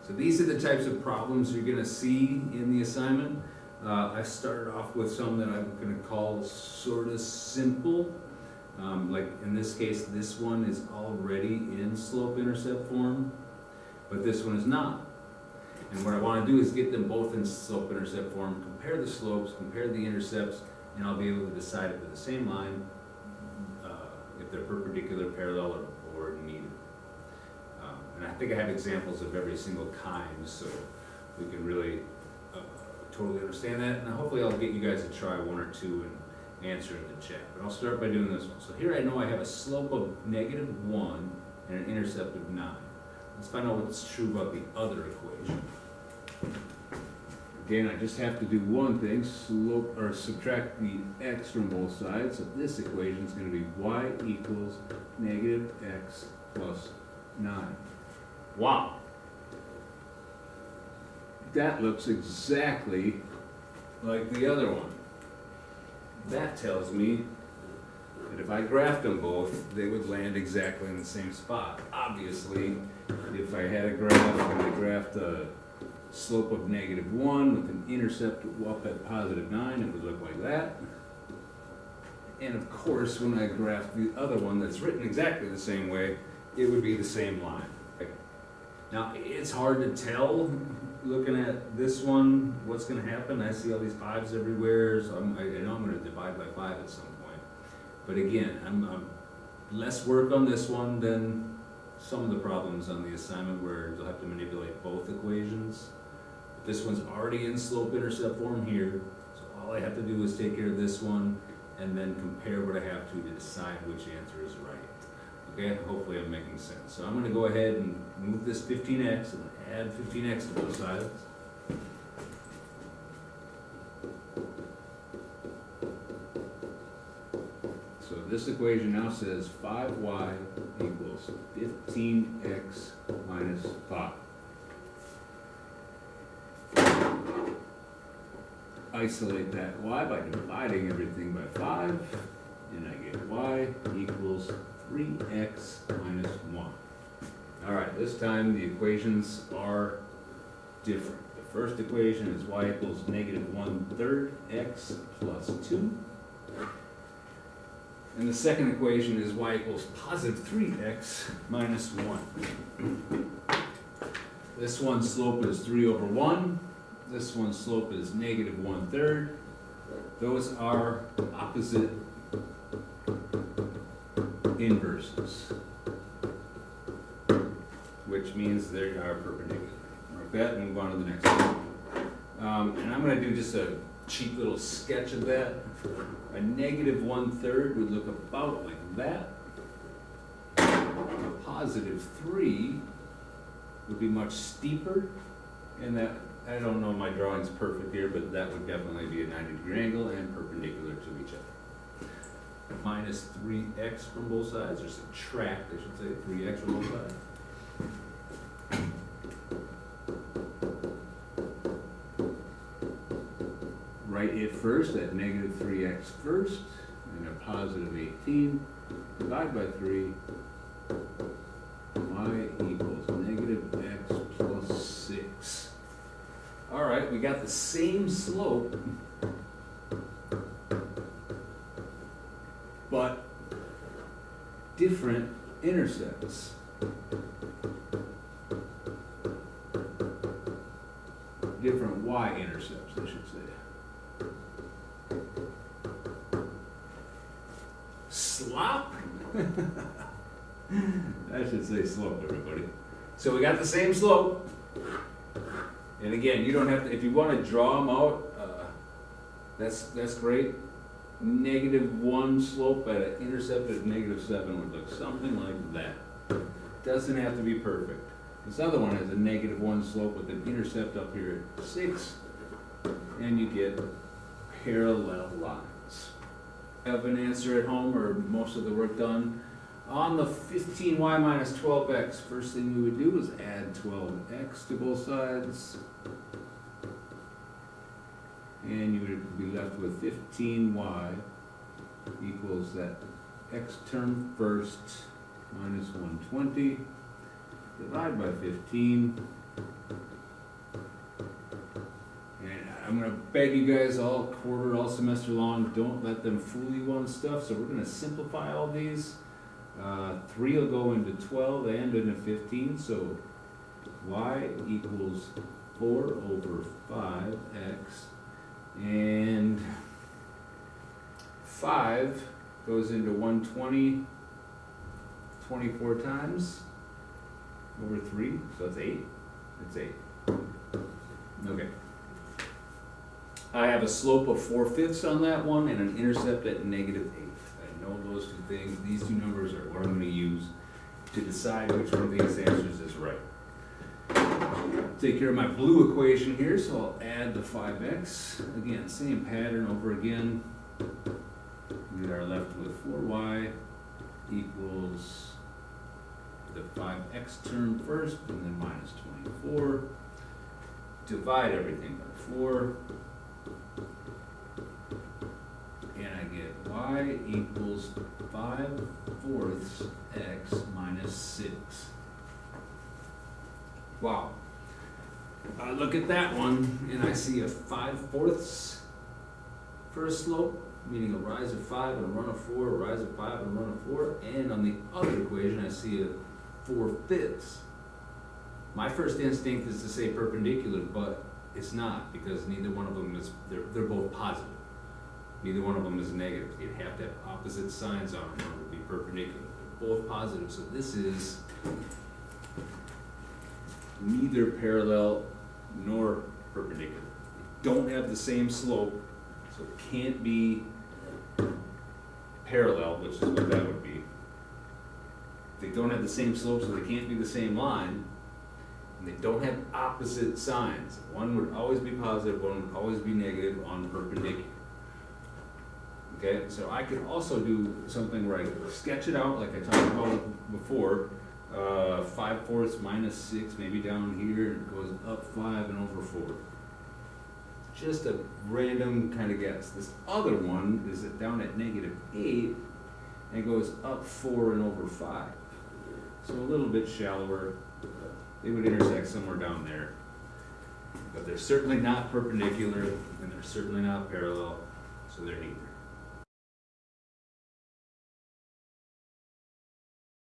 So these are the types of problems you're going to see in the assignment. I started off with some that I'm going to call sort of simple. Like in this case, this one is already in slope-intercept form, but this one is not. And what I want to do is get them both in slope-intercept form, compare the slopes, compare the intercepts, and I'll be able to decide if they're the same line, if they're perpendicular, parallel, or neither. And I think I have examples of every single kind, so we can really totally understand that. And hopefully I'll get you guys to try one or two and answer in the chat. But I'll start by doing this one. So here I know I have a slope of -1 and an intercept of 9. Let's find out what's true about the other equation. Again, I just have to do one thing, slope or subtract the x from both sides. So this equation is going to be y equals -x plus 9. Wow. That looks exactly like the other one. That tells me that if I graphed them both, they would land exactly in the same spot. Obviously, if I had a graph and I graphed a slope of -1 with an intercept up at +9, it would look like that. And of course, when I graph the other one that's written exactly the same way, it would be the same line. Now, it's hard to tell looking at this one what's going to happen. I see all these 5s everywhere, so I know I'm going to divide by 5 at some point. But again, I'm less work on this one than some of the problems on the assignment where you'll have to manipulate both equations. This one's already in slope-intercept form here, so all I have to do is take care of this one and then compare what I have to decide which answer is right. Okay, hopefully I'm making sense. So I'm going to go ahead and move this 15x and add 15x to both sides. So this equation now says 5y equals 15x minus 5. Isolate that y by dividing everything by 5, and I get y equals 3x minus 1. All right, this time the equations are different. The first equation is y equals -1/3 x plus 2. And the second equation is y equals +3x minus 1. This one's slope is 3/1. This one's slope is -1/3. Those are opposite inverses, which means they are perpendicular. Mark that and move on to the next one. And I'm going to do just a cheap little sketch of that. A -1/3 would look about like that. A +3 would be much steeper, and that, I don't know, my drawing's perfect here, but that would definitely be a 90-degree angle and perpendicular to each other. -3x from both sides, or subtract, I should say, 3x from both sides. Write it first at -3x first, and a +18. Divide by 3. Y equals -x plus 6. All right, we got the same slope, but different intercepts. Different y-intercepts, I should say. Slop? I should say slope, everybody. So we got the same slope. And again, you don't have to, if you want to draw them out, that's great. -1 slope at an intercept at -7 would look something like that. Doesn't have to be perfect. This other one has a -1 slope with an intercept up here at 6, and you get parallel lines. Have an answer at home, or most of the work done? On the 15y minus 12x, first thing we would do is add 12x to both sides. And you would be left with 15y equals that x term first minus 120. Divide by 15. gonna beg you guys all quarter, all semester long, don't let them fool you on stuff, so we're gonna simplify all these. 3 will go into 12 and into 15, so y equals 4 over 5x, and 5 goes into 120 24 times over 3, so that's 8. It's 8. Okay. I have a slope of 4/5 on that one and an intercept at -8. I know those two things. These two numbers are what I'm going to use to decide which one of these answers is right. Take care of my blue equation here, so I'll add the 5x. Again, same pattern over again. We are left with 4y equals the 5x term first, and then minus 24. Divide everything by 4. And I get y equals 5/4 x minus 6. Wow. I look at that one and I see a 5/4 for a slope, meaning a rise of 5 and a run of 4, a rise of 5 and a run of 4. And on the other equation, I see a 4/5. My first instinct is to say perpendicular, but it's not, because neither one of them is, they're both positive. Neither one of them is negative. You'd have to have opposite signs on them in order to be perpendicular. They're both positive, so this is neither parallel nor perpendicular. They don't have the same slope, so it can't be parallel, which is what that would be. They don't have the same slope, so they can't be the same line. And they don't have opposite signs. One would always be positive, one would always be negative on the perpendicular. Okay, so I could also do something where I sketch it out like I talked about before. 5/4 minus 6, maybe down here, and it goes up 5 and over 4. Just a random kind of guess. This other one is down at -8 and goes up 4 and over 5. So a little bit shallower. They would intersect somewhere down there. But they're certainly not perpendicular, and they're certainly not parallel, so they're neither.